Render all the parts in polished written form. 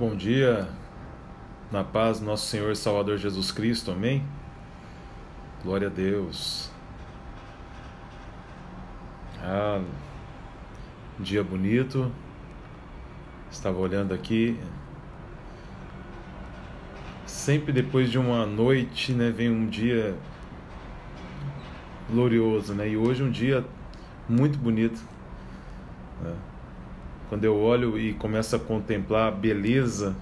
Bom dia, na paz do nosso Senhor e Salvador Jesus Cristo, amém? Glória a Deus. Um dia bonito. Estava olhando aqui. Sempre depois de uma noite, né, vem um dia glorioso, né? E hoje é um dia muito bonito, né? Quando eu olho e começo a contemplar a beleza,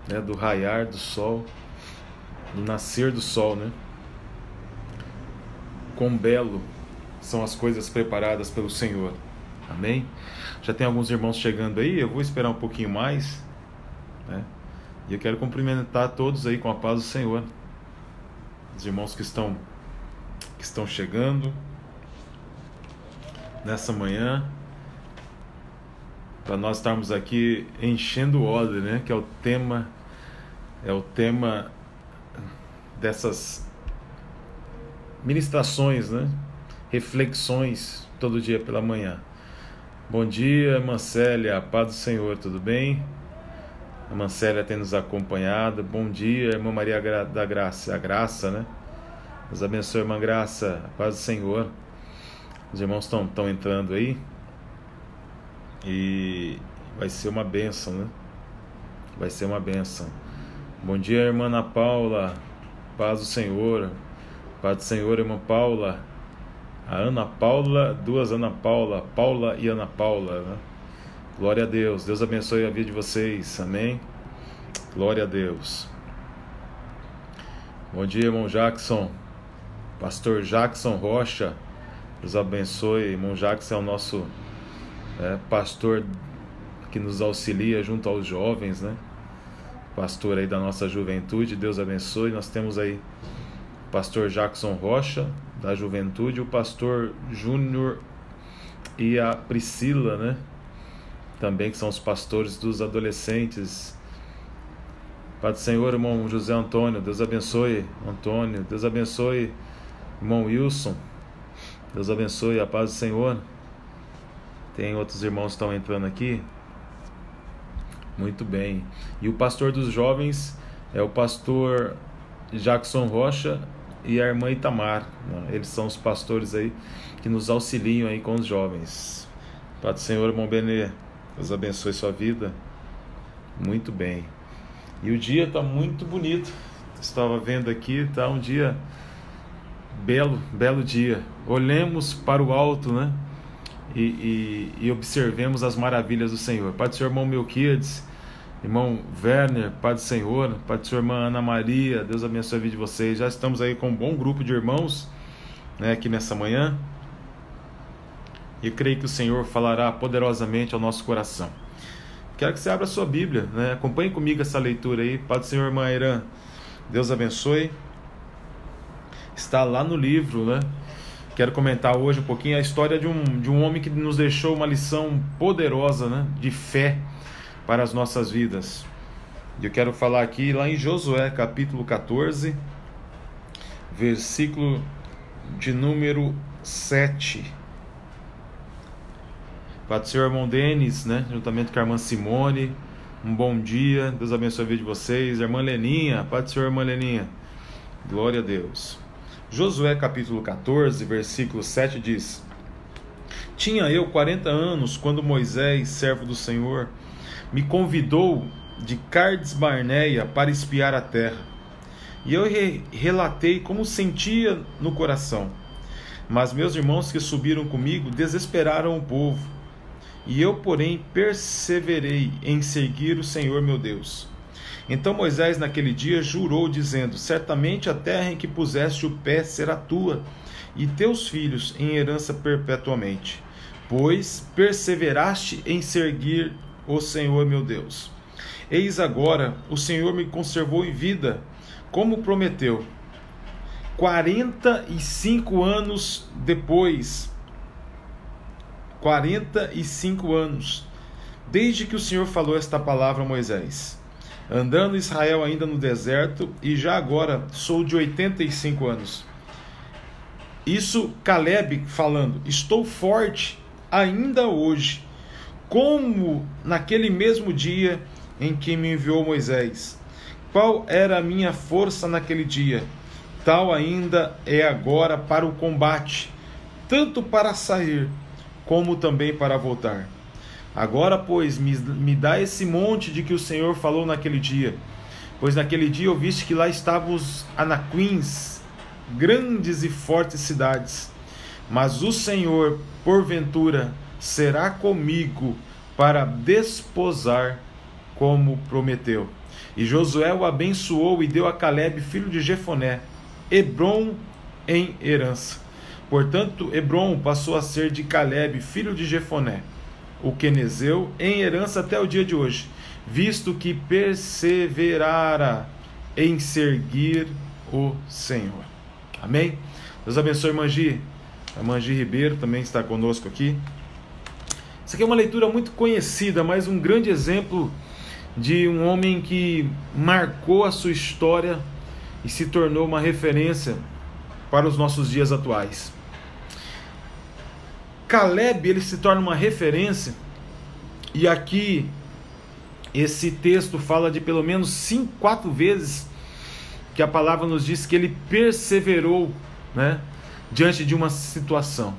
né, do raiar do sol, do nascer do sol, né? Quão belo são as coisas preparadas pelo Senhor, amém? Já tem alguns irmãos chegando aí, eu vou esperar um pouquinho mais, né? E eu quero cumprimentar todos aí com a paz do Senhor, os irmãos que estão chegando nessa manhã, para nós estarmos aqui enchendo o odre, né? Que é o tema dessas ministrações, né? Reflexões todo dia pela manhã. Bom dia, irmã Célia, a paz do Senhor, tudo bem? A irmã Célia tem nos acompanhado. Bom dia, irmã Maria da Graça, a Graça, né? Deus abençoe, irmã Graça, a paz do Senhor. Os irmãos estão entrando aí. E vai ser uma bênção, né? Vai ser uma bênção. Bom dia, irmã Ana Paula, paz do Senhor. Paz do Senhor, irmã Paula. A Ana Paula, duas Ana Paula, Paula e Ana Paula, né? Glória a Deus. Deus abençoe a vida de vocês, amém? Glória a Deus. Bom dia, irmão Jackson, pastor Jackson Rocha. Deus abençoe. Irmão Jackson é o nosso pastor que nos auxilia junto aos jovens, né? Pastor aí da nossa juventude, Deus abençoe. Nós temos aí o pastor Jackson Rocha, da juventude, o pastor Júnior e a Priscila, né? Também que são os pastores dos adolescentes. Pai do Senhor, irmão José Antônio, Deus abençoe, Antônio, Deus abençoe, irmão Wilson, Deus abençoe, a paz do Senhor. Tem outros irmãos que estão entrando aqui. Muito bem. E o pastor dos jovens é o pastor Jackson Rocha e a irmã Itamar, né? Eles são os pastores aí que nos auxiliam aí com os jovens. Pai do Senhor, irmão Benê, Deus abençoe sua vida. Muito bem. E o dia está muito bonito. Estava vendo aqui, está um dia belo dia. Olhemos para o alto, né? E observemos as maravilhas do Senhor. Pai do Senhor, irmão Melquiades, irmão Werner, Pai do Senhor, Pai do Senhor, irmã Ana Maria, Deus abençoe a vida de vocês. Já estamos aí com um bom grupo de irmãos, né, aqui nessa manhã. E eu creio que o Senhor falará poderosamente ao nosso coração. Quero que você abra a sua Bíblia, né? Acompanhe comigo essa leitura aí. Pai do Senhor, irmã Irã, Deus abençoe. Está lá no livro, né? Quero comentar hoje um pouquinho a história de um homem que nos deixou uma lição poderosa, né, de fé para as nossas vidas. E eu quero falar aqui lá em Josué, capítulo 14, versículo de número 7. Pai do Senhor, irmão Denis, né, juntamente com a irmã Simone, um bom dia, Deus abençoe a vida de vocês. Irmã Leninha, Pai do Senhor, irmã Leninha, glória a Deus. Josué capítulo 14, versículo 7 diz: Tinha eu 40 anos quando Moisés, servo do Senhor, me convidou de Cardes Barneia para espiar a terra. E eu relatei como sentia no coração. Mas meus irmãos que subiram comigo desesperaram o povo. E eu, porém, perseverei em seguir o Senhor meu Deus. Então Moisés naquele dia jurou, dizendo: Certamente a terra em que puseste o pé será tua, e teus filhos em herança perpetuamente, pois perseveraste em seguir o Senhor meu Deus. Eis agora, o Senhor me conservou em vida, como prometeu. 45 anos depois, 45 anos, desde que o Senhor falou esta palavra a Moisés, andando Israel ainda no deserto, e já agora sou de 85 anos. Isso Caleb falando: estou forte ainda hoje, como naquele mesmo dia em que me enviou Moisés. Qual era a minha força naquele dia? Tal ainda é agora para o combate, tanto para sair, como também para voltar. Agora, pois, me dá esse monte de que o Senhor falou naquele dia. Pois naquele dia ouviste que lá estavam os anaquins, grandes e fortes cidades. Mas o Senhor, porventura, será comigo para desposar como prometeu. E Josué o abençoou e deu a Calebe, filho de Jefoné, Hebrom em herança. Portanto, Hebrom passou a ser de Calebe, filho de Jefoné, o quenezeu, em herança até o dia de hoje, visto que perseverara em seguir o Senhor. Amém? Deus abençoe, Mangi. A Mangi Ribeiro também está conosco aqui. Isso aqui é uma leitura muito conhecida, mas um grande exemplo de um homem que marcou a sua história e se tornou uma referência para os nossos dias atuais. Calebe, ele se torna uma referência, e aqui esse texto fala de pelo menos 4 vezes que a palavra nos diz que ele perseverou, né, diante de uma situação.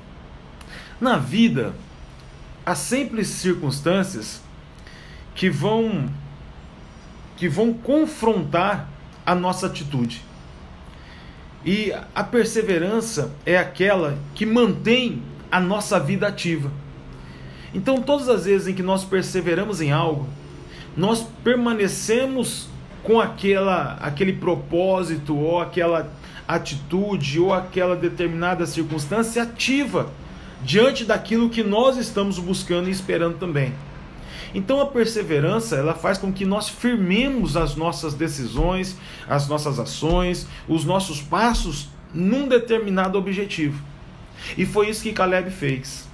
Na vida, há sempre circunstâncias que vão confrontar a nossa atitude. E a perseverança é aquela que mantém a nossa vida ativa. Então, todas as vezes em que nós perseveramos em algo, nós permanecemos com aquele propósito, ou aquela atitude, ou aquela determinada circunstância ativa diante daquilo que nós estamos buscando e esperando também. Então a perseverança, ela faz com que nós firmemos as nossas decisões, as nossas ações, os nossos passos num determinado objetivo. E foi isso que Calebe fez.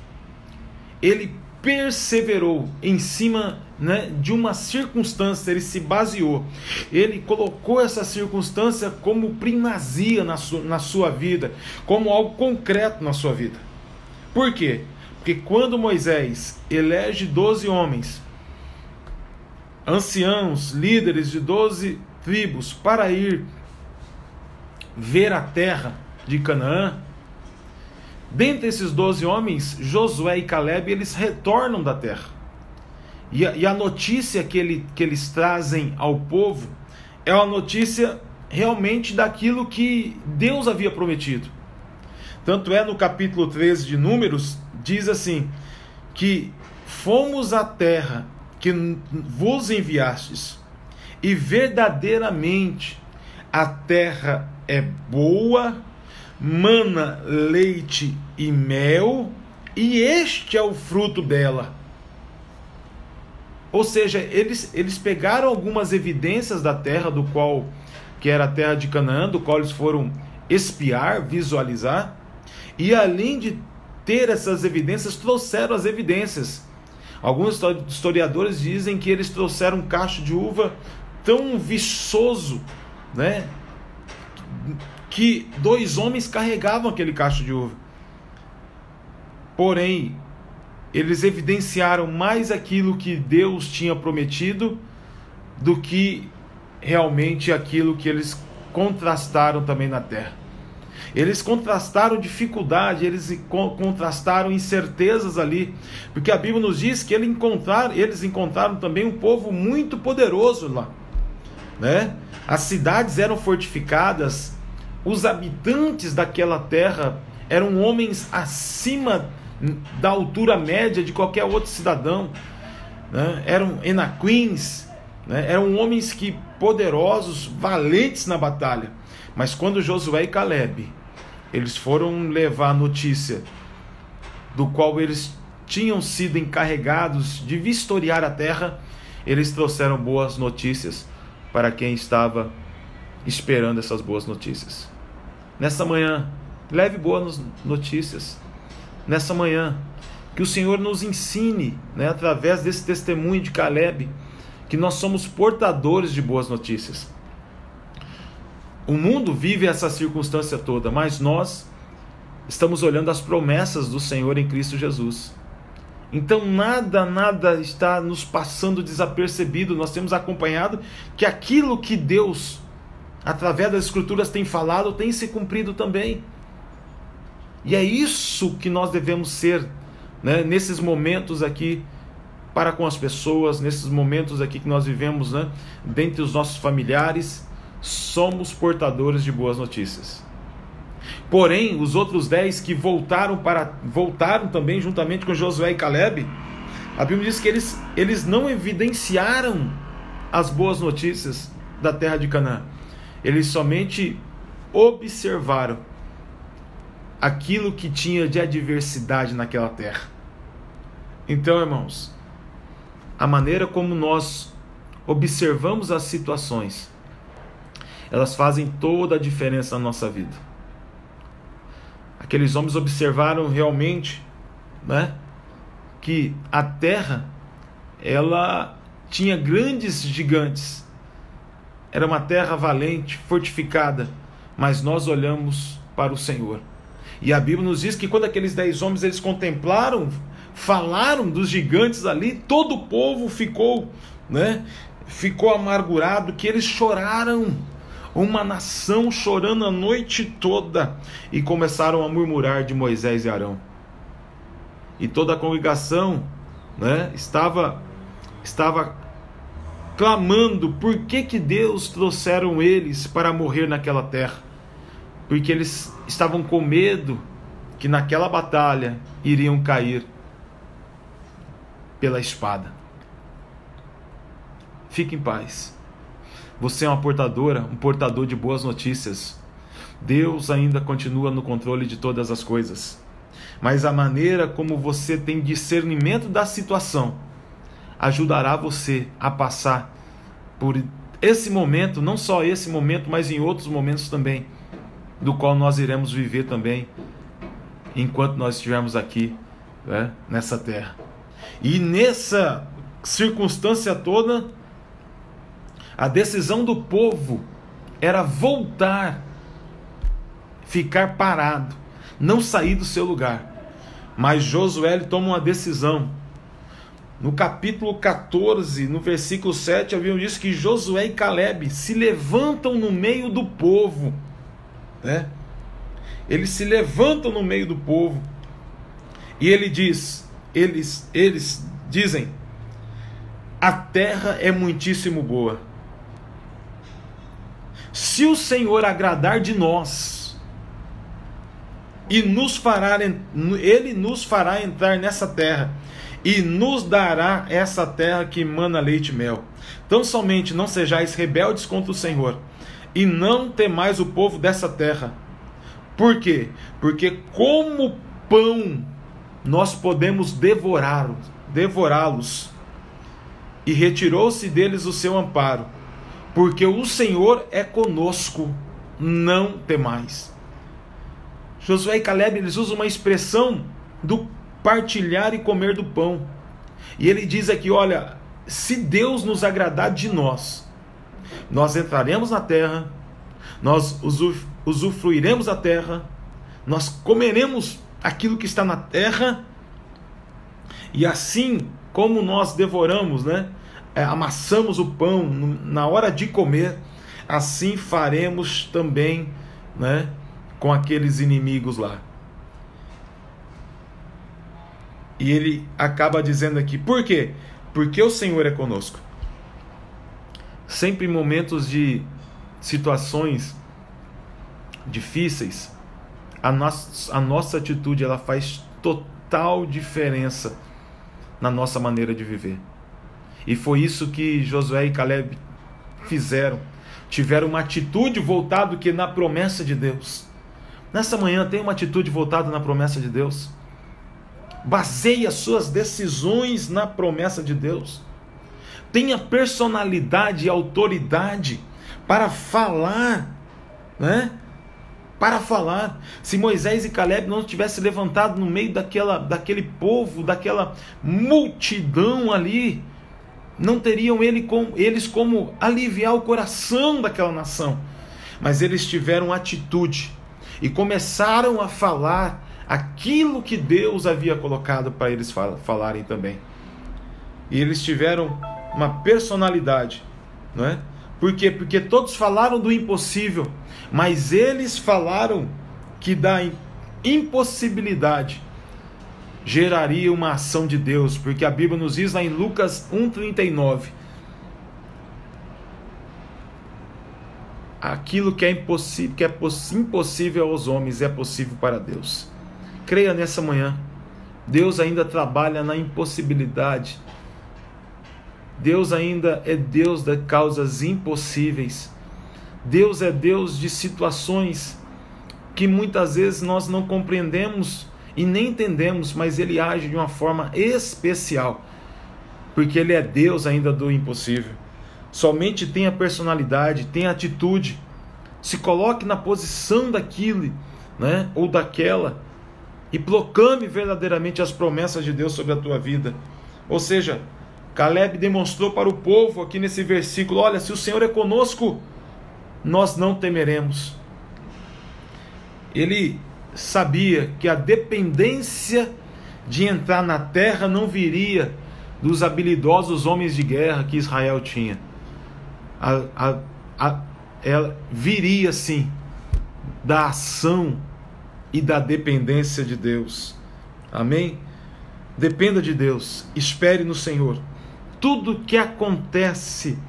Ele perseverou em cima, né, de uma circunstância, ele se baseou. Ele colocou essa circunstância como primazia na sua vida, como algo concreto na sua vida. Por quê? Porque quando Moisés elege 12 homens, anciãos, líderes de 12 tribos, para ir ver a terra de Canaã, dentre esses 12 homens, Josué e Calebe, eles retornam da terra. E a notícia que eles trazem ao povo é uma notícia realmente daquilo que Deus havia prometido. Tanto é no capítulo 13 de Números, diz assim, que fomos à terra que vos enviastes, e verdadeiramente a terra é boa, mana leite e mel, e este é o fruto dela. Ou seja, eles pegaram algumas evidências da terra, que era a terra de Canaã, do qual eles foram espiar, visualizar, e além de ter essas evidências, trouxeram as evidências. Alguns historiadores dizem que eles trouxeram um cacho de uva tão viçoso, né, que 2 homens carregavam aquele cacho de uva. Porém, eles evidenciaram mais aquilo que Deus tinha prometido do que realmente aquilo que eles contrastaram também na terra. Eles contrastaram dificuldade, eles contrastaram incertezas ali, porque a Bíblia nos diz que eles encontraram também um povo muito poderoso lá, né? As cidades eram fortificadas, os habitantes daquela terra eram homens acima da altura média de qualquer outro cidadão, né? Eram anaquins, né? Eram homens poderosos, valentes na batalha. Mas quando Josué e Calebe, eles foram levar a notícia do qual eles tinham sido encarregados de vistoriar a terra, eles trouxeram boas notícias para quem estava esperando essas boas notícias. Nessa manhã, leve boas notícias. Nessa manhã, que o Senhor nos ensine, né, através desse testemunho de Calebe, que nós somos portadores de boas notícias. O mundo vive essa circunstância toda, mas nós estamos olhando as promessas do Senhor em Cristo Jesus. Então nada está nos passando desapercebido. Nós temos acompanhado que aquilo que Deus, através das Escrituras, tem falado, tem se cumprido também. E é isso que nós devemos ser, né, nesses momentos aqui, para com as pessoas, nesses momentos aqui que nós vivemos, né, dentre os nossos familiares, somos portadores de boas notícias. Porém, os outros 10 que voltaram também juntamente com Josué e Caleb, a Bíblia diz que eles não evidenciaram as boas notícias da terra de Canaã. Eles somente observaram aquilo que tinha de adversidade naquela terra. Então, irmãos, a maneira como nós observamos as situações, elas fazem toda a diferença na nossa vida. Aqueles homens observaram realmente, né, que a terra, ela tinha grandes gigantes. Era uma terra valente, fortificada, mas nós olhamos para o Senhor. E a Bíblia nos diz que quando aqueles 10 homens eles contemplaram, falaram dos gigantes ali, todo o povo ficou amargurado, que eles choraram. Uma nação chorando a noite toda, e começaram a murmurar de Moisés e Arão. E toda a congregação, né, estava clamando por que Deus trouxeram eles para morrer naquela terra. Porque eles estavam com medo que naquela batalha iriam cair pela espada. Fique em paz. Você é uma portadora, um portador de boas notícias. Deus ainda continua no controle de todas as coisas. Mas a maneira como você tem discernimento da situação ajudará você a passar por esse momento, não só esse momento, mas em outros momentos também, do qual nós iremos viver também enquanto nós estivermos aqui, né, nessa terra. E nessa circunstância toda, a decisão do povo era voltar, ficar parado, não sair do seu lugar. Mas Josué toma uma decisão. No capítulo 14, no versículo 7, havia dito que Josué e Caleb se levantam no meio do povo, né? Eles se levantam no meio do povo, e eles dizem: a terra é muitíssimo boa. Se o Senhor agradar de nós, e Ele nos fará entrar nessa terra, e nos dará essa terra que emana leite e mel. Tão somente não sejais rebeldes contra o Senhor, e não temais o povo dessa terra. Por quê? Porque como pão nós podemos devorá-los. E retirou-se deles o seu amparo, porque o Senhor é conosco, não temais. Josué e Caleb, eles usam uma expressão do partilhar e comer do pão. E ele diz aqui, olha, se Deus nos agradar de nós entraremos na terra, nós usufruiremos da terra, nós comeremos aquilo que está na terra, e assim como nós devoramos, né, amassamos o pão na hora de comer, assim faremos também, né, com aqueles inimigos lá. E ele acaba dizendo aqui, por quê? Porque o Senhor é conosco. Sempre em momentos de situações difíceis, a nossa atitude ela faz total diferença na nossa maneira de viver. E foi isso que Josué e Caleb fizeram. Tiveram uma atitude voltada que na promessa de Deus. Nessa manhã, tenha uma atitude voltada na promessa de Deus. Baseie as suas decisões na promessa de Deus. Tenha personalidade e autoridade para falar, né? Para falar. Se Moisés e Caleb não tivessem levantado no meio daquele povo, daquela multidão ali, não teriam eles como aliviar o coração daquela nação. Mas eles tiveram atitude e começaram a falar aquilo que Deus havia colocado para eles falarem também. E eles tiveram uma personalidade, não é? Por quê? Porque todos falaram do impossível, mas eles falaram que da impossibilidade geraria uma ação de Deus, porque a Bíblia nos diz lá em Lucas 1,39, aquilo que é impossível, impossível aos homens é possível para Deus. Creia nessa manhã, Deus ainda trabalha na impossibilidade. Deus ainda é Deus das causas impossíveis. Deus é Deus de situações que muitas vezes nós não compreendemos e nem entendemos, mas Ele age de uma forma especial, porque Ele é Deus ainda do impossível. Somente tenha personalidade, tenha atitude, se coloque na posição daquilo, né, ou daquela, e proclame verdadeiramente as promessas de Deus sobre a tua vida. Ou seja, Caleb demonstrou para o povo aqui nesse versículo: olha, se o Senhor é conosco, nós não temeremos. Ele sabia que a dependência de entrar na terra não viria dos habilidosos homens de guerra que Israel tinha. Ela viria sim da ação e da dependência de Deus. Amém? Dependa de Deus, espere no Senhor. Tudo que acontece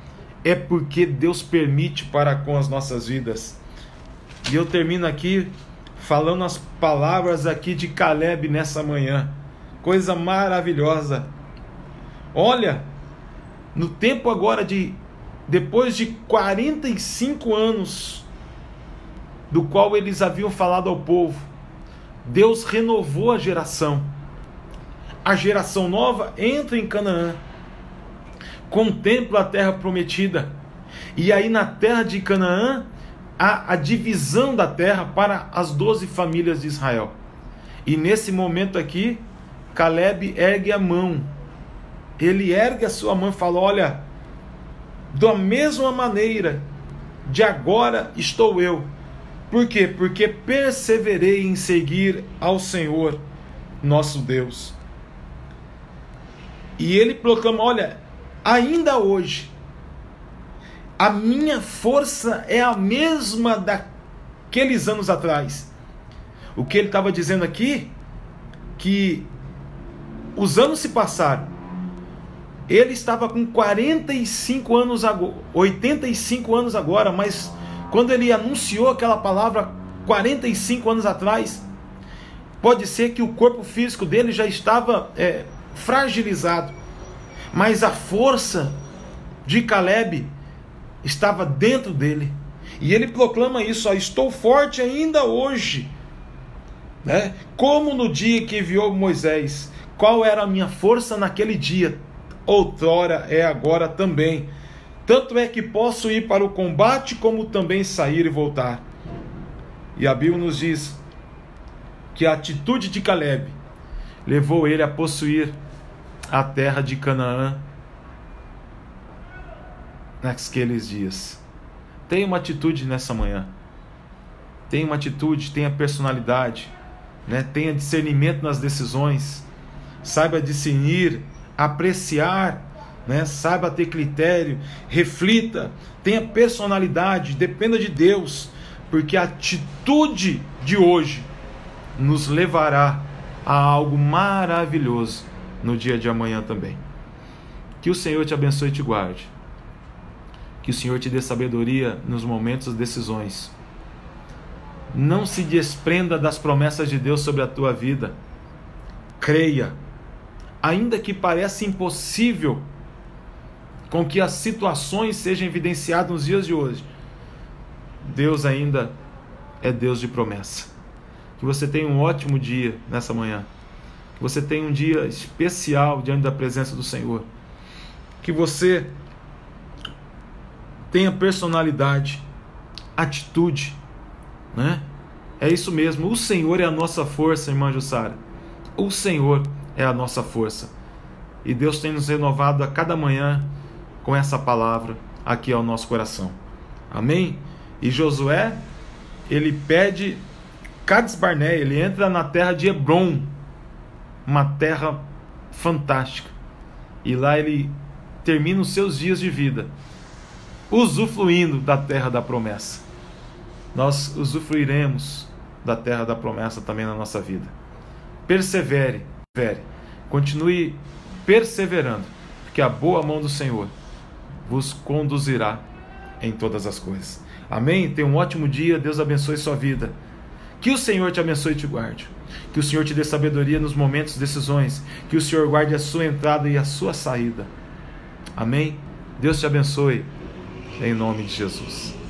é porque Deus permite para com as nossas vidas. E eu termino aqui falando as palavras aqui de Caleb nessa manhã. Coisa maravilhosa. Olha, no tempo agora depois de 45 anos, do qual eles haviam falado ao povo, Deus renovou a geração. A geração nova entra em Canaã, contempla a terra prometida, e aí na terra de Canaã há a divisão da terra para as 12 famílias de Israel. E nesse momento aqui, Caleb ergue a mão. Ele ergue a sua mão e fala: olha, da mesma maneira, de agora estou eu. Por quê? Porque perseverei em seguir ao Senhor, nosso Deus. E ele proclama: olha, ainda hoje, a minha força é a mesma daqueles anos atrás. O que ele estava dizendo aqui, que os anos se passaram. Ele estava com 45 anos agora, 85 anos agora, mas quando ele anunciou aquela palavra 45 anos atrás, pode ser que o corpo físico dele já estava fragilizado, mas a força de Caleb estava dentro dele, e ele proclama isso: ó, estou forte ainda hoje, né? Como no dia que enviou Moisés. Qual era a minha força naquele dia? Outrora é agora também. Tanto é que posso ir para o combate, como também sair e voltar. E a Bíblia nos diz que a atitude de Caleb levou ele a possuir a terra de Canaã naqueles dias. Tenha uma atitude nessa manhã. Tenha uma atitude, tenha personalidade, né? Tenha discernimento nas decisões. Saiba discernir, apreciar, né? Saiba ter critério, reflita, tenha personalidade, dependa de Deus, porque a atitude de hoje nos levará a algo maravilhoso no dia de amanhã também. Que o Senhor te abençoe e te guarde. Que o Senhor te dê sabedoria nos momentos das decisões. Não se desprenda das promessas de Deus sobre a tua vida. Creia. Ainda que pareça impossível com que as situações sejam evidenciadas nos dias de hoje, Deus ainda é Deus de promessa. Que você tenha um ótimo dia nessa manhã. Que você tenha um dia especial diante da presença do Senhor. Que você tenha personalidade, atitude, né? É isso mesmo. O Senhor é a nossa força, irmã Jussara. O Senhor é a nossa força. E Deus tem nos renovado a cada manhã com essa palavra aqui ao nosso coração. Amém? E Josué, ele pede Cades Barnea, ele entra na terra de Hebron, uma terra fantástica, e lá ele termina os seus dias de vida usufruindo da terra da promessa. Nós usufruiremos da terra da promessa também na nossa vida. Persevere, continue perseverando, porque a boa mão do Senhor vos conduzirá em todas as coisas. Amém? Tenha um ótimo dia, Deus abençoe sua vida. Que o Senhor te abençoe e te guarde. Que o Senhor te dê sabedoria nos momentos de decisões. Que o Senhor guarde a sua entrada e a sua saída. Amém? Deus te abençoe, em nome de Jesus.